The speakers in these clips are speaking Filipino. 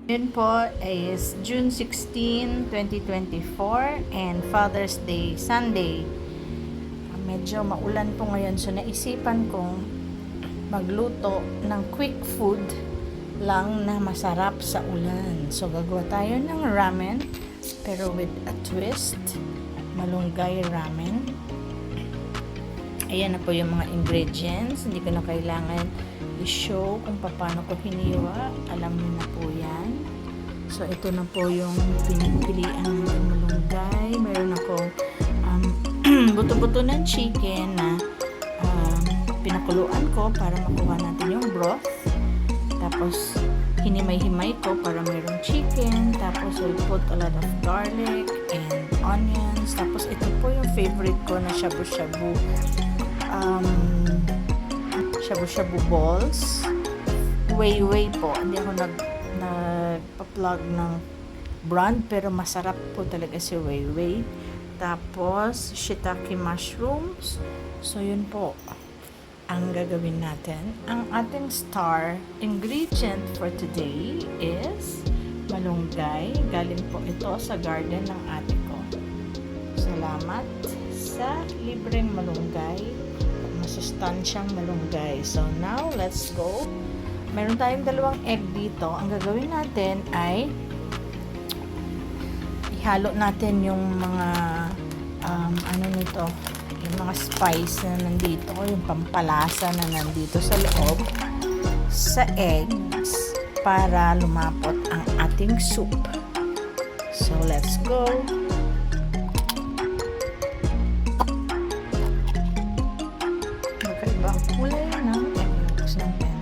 Yun po is June 16, 2024 and Father's Day, Sunday. Medyo maulan po ngayon so naisipan kong magluto ng quick food lang na masarap sa ulan. So gagawa tayo ng ramen pero with a twist, malunggay ramen. Ayan na po yung mga ingredients. Hindi ko na kailangan i-show kung paano ko hiniwa. Alam niyo na po yan. So, ito na po yung pinipilian ng malunggay. Meron akong buto-buto ng chicken na pinakuluan ko para makuha natin yung broth. Tapos, hinimay-himay ko para mayroong chicken. Tapos, I'll put a lot of garlic and onions. Tapos, ito po yung favorite ko na shabu-shabu. Shabu-shabu balls. Way po. Hindi ako nagpa-plug ng brand pero masarap po talaga si Way. Tapos, shiitake mushrooms. So, yun po ang gagawin natin. Ang ating star ingredient for today is malunggay. Galing po ito sa garden ng ate ko. Salamat sa libreng malunggay. Masustansyang malunggay. So, now, let's go. Meron tayong 2 egg dito. Ang gagawin natin ay ihalo natin yung mga yung mga spice na nandito, yung pampalasa na nandito sa loob sa eggs para lumapot ang ating soup. So, let's go. Magkaibang kulay ng eggs natin.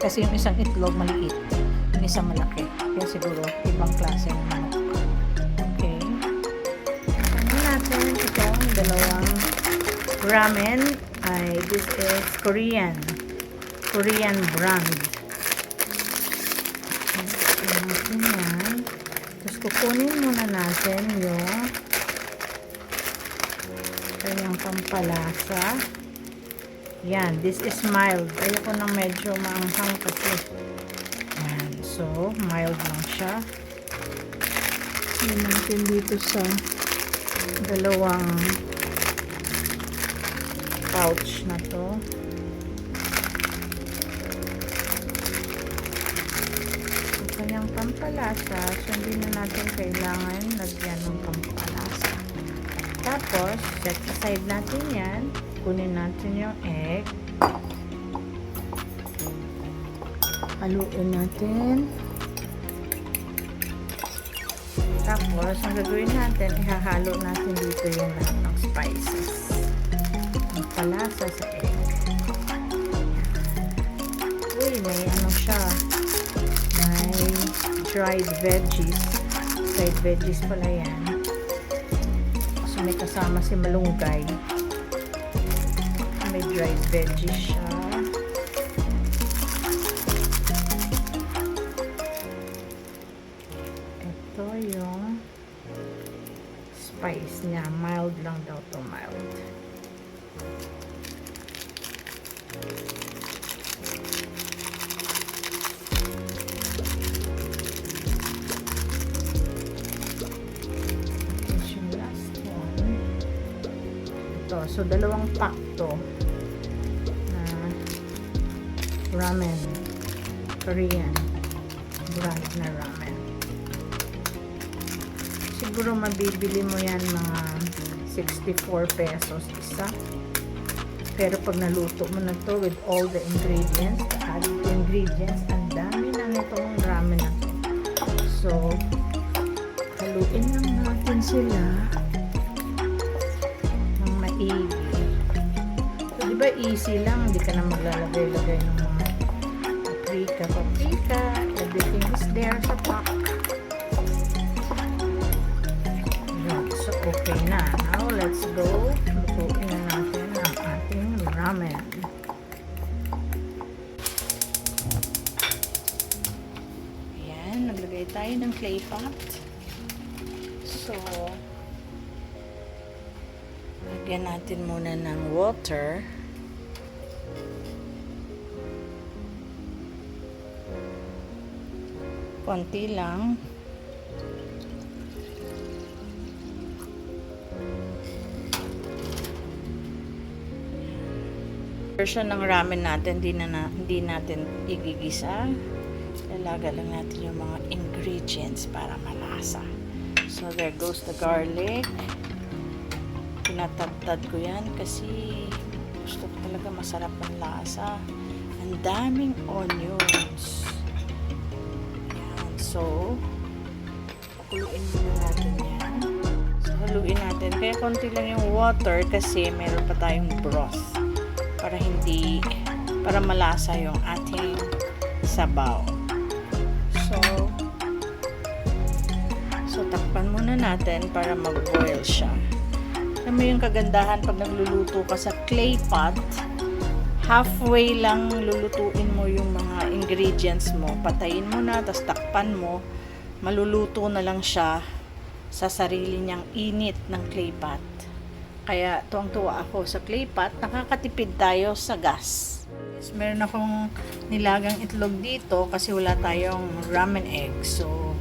Kasi yung isang itlog maliit, yung isang malaki. Kaya siguro ibang klase ng manok. Okay. Ano natin itong 2 ramen ay this is Korean brand. Natin yan. Tapos kukunin muna natin yung kanyang pampalasa. Yan, this is mild. Ayoko nang medyo maanghang kasi. Yan, so mild lang siya. Yan natin dito sa 2 pouch na to. So, kanyang pampalasa, so hindi na natin kailangan lagyan ng pampalasa. Tapos, set aside natin yan. Kunin natin yung egg. Haluin natin. Tapos, ang gagawin natin, ihahalo natin dito yung lahat ng spices. Ang palasa sa egg. Uy, may ano siya. May dried veggies. Dried veggies pala yan. So, may kasama si malunggay. May dried veggies siya. Ito yung spice niya. Mild lang daw to, mild. Tapos yung last one. Ito. So, 2 pack to. Ramen. Korean brand na ramen. Siguro mabibili mo yan mga 64 pesos isa. Pero pag naluto mo na to with all the ingredients, ang dami na nitong ramen na to. So, haluin lang natin sila ng maigi. So, diba easy lang, hindi ka na maglalagay-lagay ng mga paprika, everything is there sa pack. So, okay na. Now, let's go. Lutuin na natin ang ating ramen. Ayan, naglagay tayo ng clay pot. So, lagyan natin muna ng water. konti lang. Version ng ramen natin, hindi natin igigisa. Lalaga lang natin yung mga ingredients para malasa. So there goes the garlic. Tinatagtad ko yan kasi gusto ko talaga masarap ang lasa. Ang daming onions. Yan. So haluin muna natin yan. So haluin natin. Kaya konti lang yung water kasi meron pa tayong broth para malasa yung ating sabaw. So takpan muna natin para mag-boil siya. Alam mo yung kagandahan pag nagluluto ka sa clay pot, halfway lang lulutuin mo yung mga ingredients mo. Patayin mo na, tapos takpan mo. Maluluto na lang siya sa sarili niyang init ng clay pot. Kaya tuwang-tuwa ako sa clay pot, nakakatipid tayo sa gas. Yes, meron akong nilagang itlog dito kasi wala tayong ramen egg. So,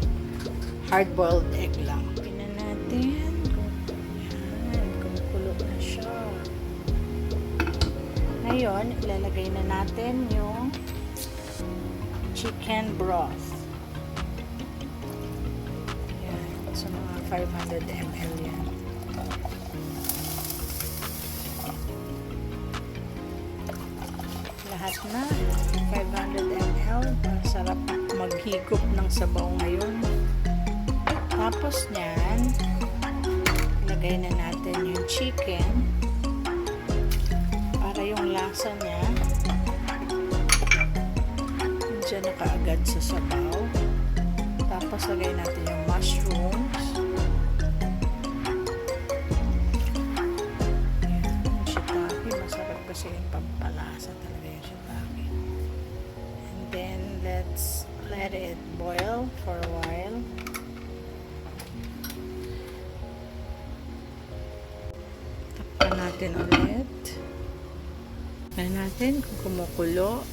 hard-boiled egg lang. Tingnan natin kung kumukulo na siya. Ngayon, ilalagay na natin yung chicken broth. Yan, so mga 500 ml yan. Lahat na 500 ml. Sarap maghigop ng sabaw ngayon. Tapos niyan, ilagay na natin yung chicken para yung lasa niya dyan na kaagad sa sabaw. Tapos lagay natin yung mushrooms. Yung shiitake, masarap kasi yung pampalasa talaga yung shiitake. And then let's let it boil for a while. Takpan natin ulit. Tignan natin kung kumukulo.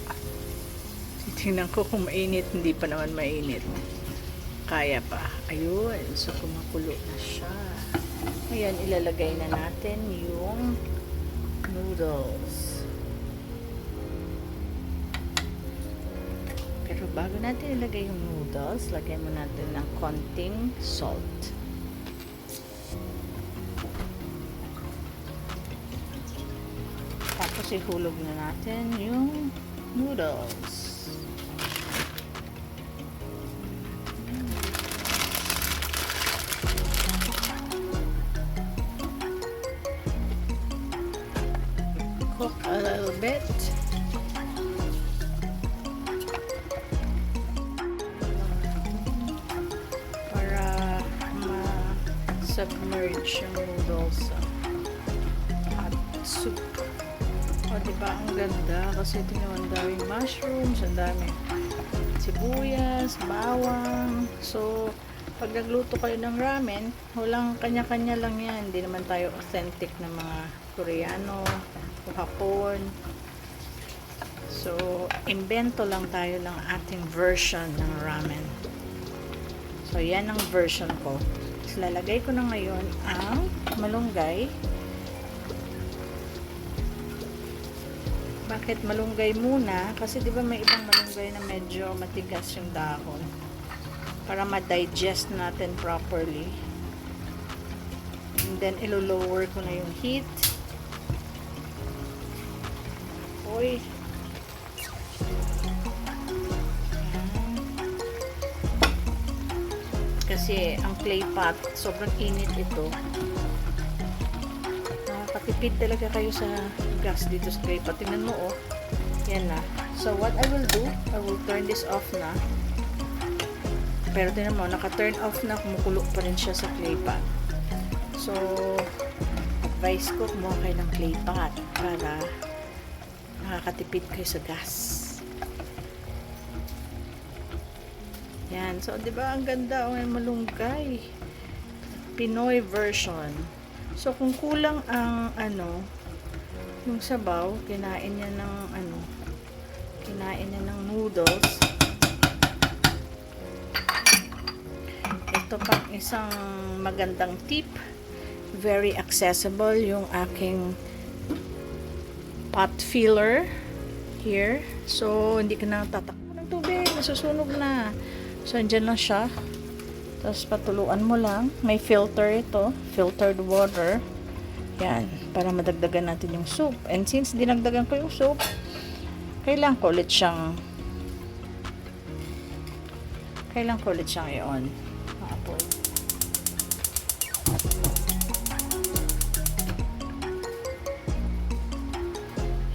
Titingnan ko kung mainit. Hindi pa naman mainit. Kaya pa. Ayun. So, kumukulo na siya. Ayan, ilalagay na natin yung noodles. Pero bago natin ilagay yung noodles, lagyan mo natin ng konting salt. Tapos ihulog na natin yung noodles. Cook a little bit. Para ma-submerge yung noodles sa hot soup. O, diba? Ang ganda. Kasi tinawan daming mushrooms, ang dami sibuyas, bawang. So, pag nagluto kayo ng ramen, walang kanya-kanya lang yan. Hindi naman tayo authentic na mga Koreano o Hapon. So, invento lang tayo ng ating version ng ramen. So, yan ang version ko. So, lalagay ko na ngayon ang malunggay. Bakit malunggay muna? Kasi di ba may ibang malunggay na medyo matigas yung dahon. Para ma-digest natin properly. And then, ilo-lower ko na yung heat. Oy. Kasi ang clay pot, sobrang init ito. Nakakatipid talaga kayo sa gas dito sa clay pot. Tingnan mo, oh. Yan na. So, what I will do, I will turn this off na. Pero tingnan mo, naka-turn off na, kumukulo pa rin siya sa clay pot. So, advice ko, kumuha kayo ng clay pot para nakakatipid kayo sa gas. Yan. So, di ba ang ganda ang malunggay. Pinoy version. So, kung kulang ang yung sabaw, kinain niya ng noodles. ito pang isang magandang tip. Very accessible yung aking pot filler here. So, hindi ka na tatakbo ng tubig. Nasusunog na. So, andyan lang siya. Tapos, patuluan mo lang. May filter ito. Filtered water. Yan. Para madagdagan natin yung soup. And since dinagdagan ko yung soup, kailangan ko ulit siyang i-on. Maapoy.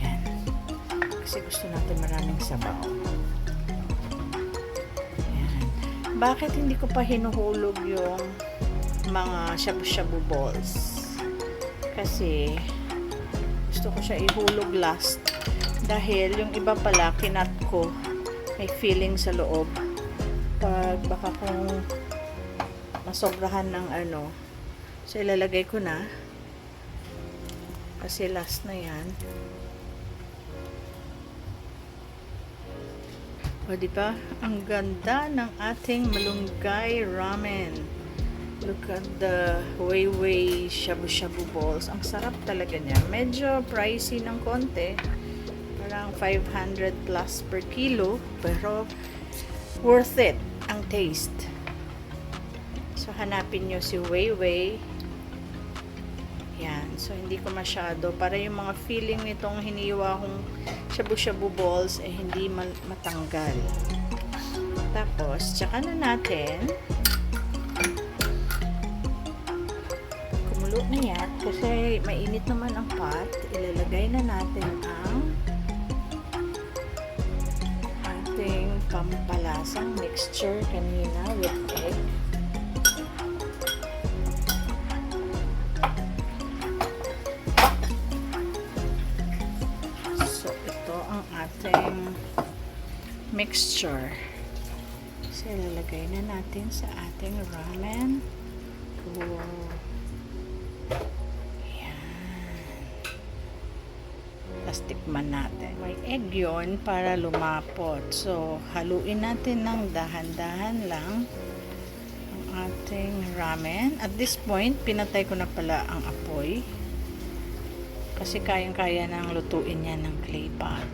Yan. Kasi gusto natin maraming sabaw. Yan. Bakit hindi ko pa hinuhulog yung mga shabu-shabu balls? Kasi gusto ko siya ihulog last. Dahil yung iba pala, kinat ko, may feeling sa loob. Pag baka kung masobrahan ng so ilalagay ko na. Kasi last na yan. O diba? Ang ganda ng ating malunggay ramen. Look at the Weiwei shabu-shabu balls. Ang sarap talaga niya. Medyo pricey ng konti. Parang 500 plus per kilo. Pero worth it ang taste. So, hanapin nyo si Weiwei. Yan. So, hindi ko masyado. Para yung mga feeling nitong hiniwa kong shabu-shabu balls hindi matanggal. Tapos, tsaka na natin kumulo na yan. Kasi mainit naman ang pot. Ilalagay na natin ang ating pampalasang mixture kanina with egg. So, ito ang ating mixture. So, ilalagay na natin sa ating ramen. Cool. Tikman natin. May egg yun para lumapot. So, haluin natin ng dahan-dahan lang ang ating ramen. At this point, pinatay ko na pala ang apoy. Kasi kayang-kaya nang lutuin yan ng clay pot.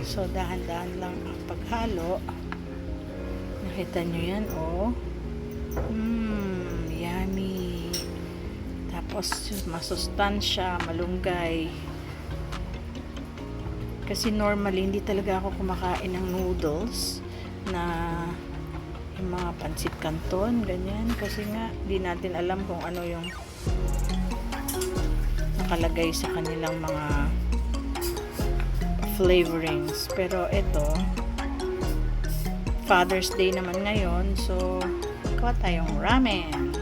So, dahan-dahan lang ang paghalo. Nakita nyo yan, oh. Yummy. Tapos, masustansya, malunggay. Kasi normally, hindi talaga ako kumakain ng noodles na yung mga pansit canton, ganyan. Kasi nga, di natin alam kung ano yung nakalagay sa kanilang mga flavorings. Pero ito, Father's Day naman ngayon, so gawa tayong ramen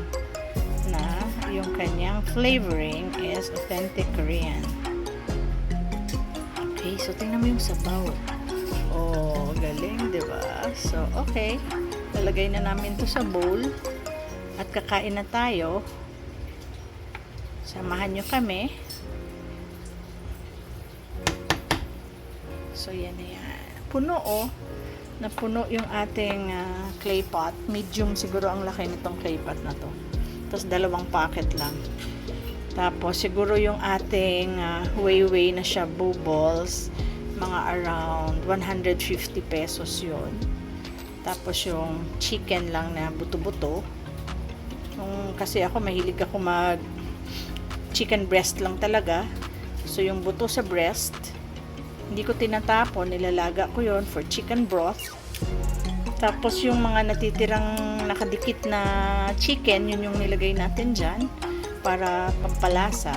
na yung kanyang flavoring is authentic Korean. Okay, so tingnan mo yung sabaw. Oh, galing, diba? So, okay. Lalagay na namin to sa bowl. At kakain na tayo. Samahan nyo kami. So, yan na yan. Puno, oh. Napuno yung ating clay pot. Medium siguro ang laki nitong clay pot na to. Tapos, 2 packet lang. Tapos, siguro yung ating Weiwei na shabu balls, mga around 150 pesos yun. Tapos, yung chicken lang na buto-buto. Kasi ako, mahilig ako mag chicken breast lang talaga. So, yung buto sa breast, hindi ko tinatapon, nilalaga ko yon for chicken broth. Tapos, yung mga natitirang nakadikit na chicken, yun yung nilagay natin dyan para pampalasa.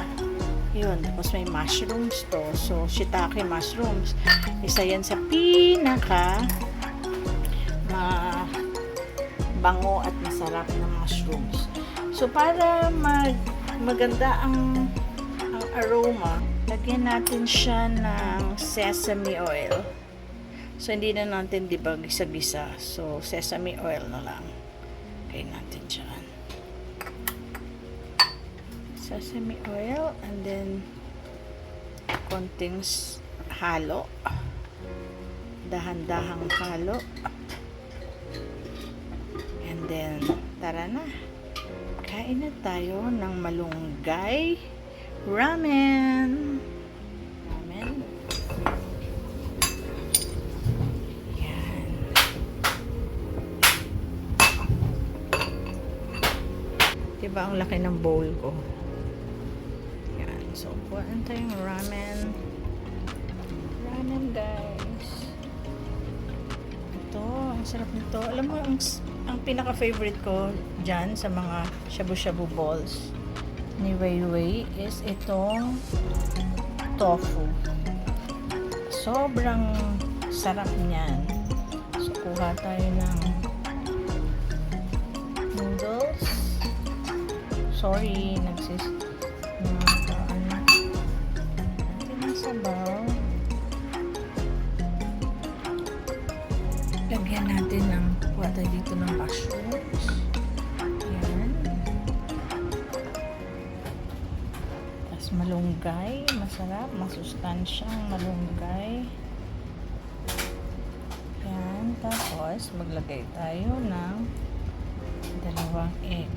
Yun, tapos may mushrooms to. So, shiitake mushrooms. Isa yan sa pinaka bango at masarap na mushrooms. So, para maganda ang aroma, lagyan natin siya ng sesame oil. So, hindi na natin diba gisa-gisa. So, sesame oil na lang. Lagyan natin dyan. Sesame oil and then konting halo. Dahan-dahang halo. And then Tara na. Kain na tayo ng malunggay ramen. Ramen. Yan. Diba ang laki ng bowl ko? Yan. So, kuhaan tayong ramen. Ramen, guys. Ito, ang sarap nito. Alam mo, ang pinaka-favorite ko dyan sa mga shabu-shabu balls ni Weiwei is itong tofu. Sobrang sarap niyan. So, kuha tayo ng noodles. Sorry, natin ang sabaw. Lagyan natin ng kuha tayo dito ng mushrooms. Yan. Tapos malunggay. Masarap. Masustansyang malunggay. Yan. Tapos maglagay tayo ng 2 egg.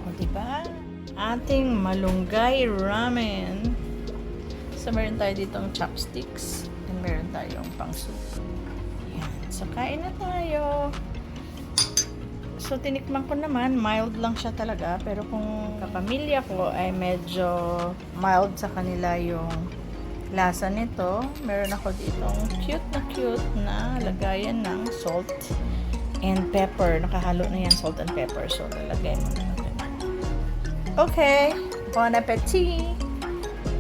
O diba? Ating malunggay ramen. So, meron tayo ditong chopsticks. And meron tayong pang soup. Yan. So, kain na tayo. So, tinikman ko naman. Mild lang siya talaga. Pero kung kapamilya ko ay medyo mild sa kanila yung lasa nito. Meron ako ditong cute na lagayan ng salt and pepper. Nakahalo na yan, salt and pepper. So, lalagay mo na natin. Okay. Bon appetit!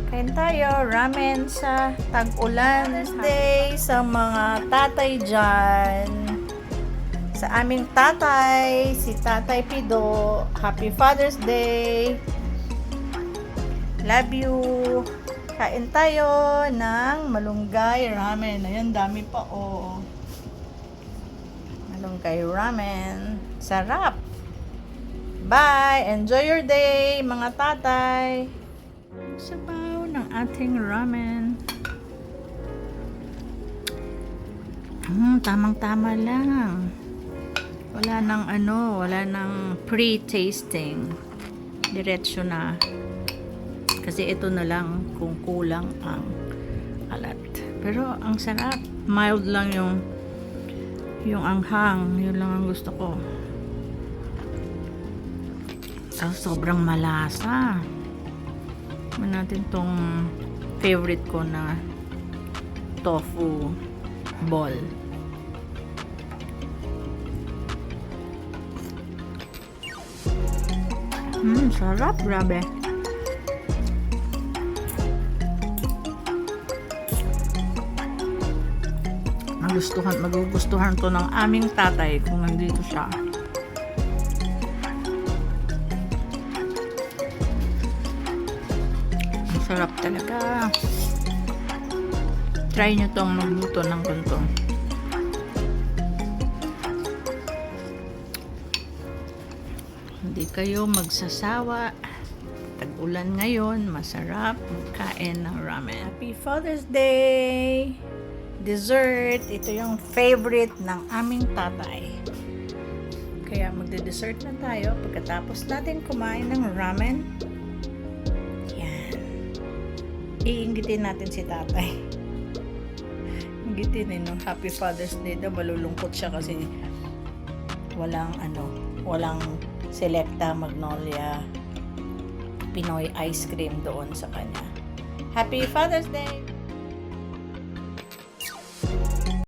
Kain tayo, ramen sa tag-ulan. Father's Day sa mga tatay dyan. Sa aming tatay, si Tatay Pido. Happy Father's Day. Love you. Kain tayo ng malunggay ramen. Ayan, dami pa oh. Malunggay ramen. Sarap. Bye. Enjoy your day, mga tatay. Sabaw ng ating ramen. Tamang-tama lang. Wala nang pre-tasting. Diretso na. Kasi ito na lang kung kulang ang alat. Pero ang sarap. Mild lang yung anghang. Yun lang ang gusto ko. Sobrang malasa. Natin tong favorite ko na tofu ball. Sarap, grabe. Magugustuhan to ng aming tatay kung nandito siya. Sarap talaga. Try nyo tong magluto ng ganito. Hindi kayo magsasawa. Tag-ulan ngayon, masarap magkain ng ramen. Happy Father's Day! Dessert. Ito yung favorite ng aming tatay. Kaya magde-dessert na tayo pagkatapos natin kumain ng ramen. Iinggitin natin si tatay. Inggitin no? Happy Father's Day daw. Malulungkot siya kasi walang Selecta Magnolia Pinoy ice cream doon sa kanya. Happy Father's Day!